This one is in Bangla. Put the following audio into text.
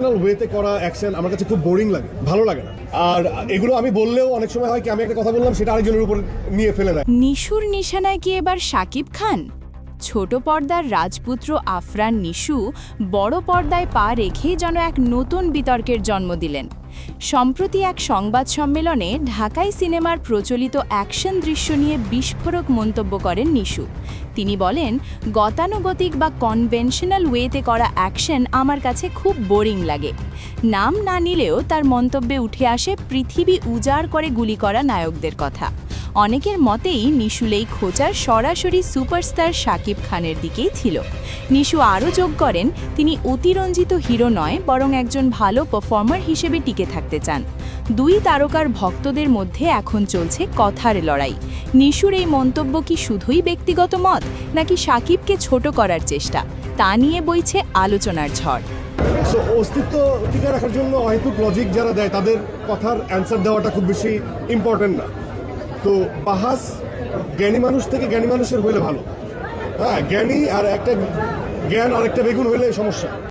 ওয়েতে করা অ্যাকশন আমার কাছে খুব বোরিং লাগে, ভালো লাগে না। আর এগুলো আমি বললেও অনেক সময় হয় কি আমি একটা কথা বললাম সেটা আরেকজনের উপর নিয়ে ফেলে দেয়। নিশুর নিশানায় কি এবার শাকিব খান? ছোট পর্দার রাজপুত্র আফরান নিশু বড় পর্দায় পা রেখেই যেন এক নতুন বিতর্কের জন্ম দিলেন। সম্প্রতি এক সংবাদ সম্মেলনে ঢাকাই সিনেমার প্রচলিত অ্যাকশন দৃশ্য নিয়ে বিস্ফোরক মন্তব্য করেন নিশু। তিনি বলেন, গতানুগতিক বা কনভেনশনাল ওয়েতে করা অ্যাকশন আমার কাছে খুব বোরিং লাগে। নাম না নিলেও তার মন্তব্যে উঠে আসে পৃথিবী উজাড় করে গুলি করা নায়কদের কথা। অনেকের মতেই নিশুল এই খোঁচার সরাসরি সুপারস্টার শাকিব খানের দিকেই ছিল। নিশু আরও যোগ করেন, তিনি অতিরঞ্জিত হিরো নয়, বরং একজন ভালো পারফর্মার হিসেবে টিকে থাকতে চান। দুই তারকার ভক্তদের মধ্যে এখন চলছে কথার লড়াই। নিশুর এই মন্তব্য কি শুধুই ব্যক্তিগত মত, নাকি শাকিবকে ছোট করার চেষ্টা, তা নিয়ে বইছে আলোচনার ঝড়। সো অস্তিত্ব টিকে রাখার জন্য অহেতুক লজিক যারা দেয় তাদের কথার অ্যান্সার দেওয়াটা খুব বেশি ইম্পর্টেন্ট না। তো বাহাস জ্ঞানী মানুষ থেকে জ্ঞানী মানুষের হইলে ভালো। হ্যাঁ, জ্ঞানী আর একটা জ্ঞান আর একটা বেগুন হইলে সমস্যা।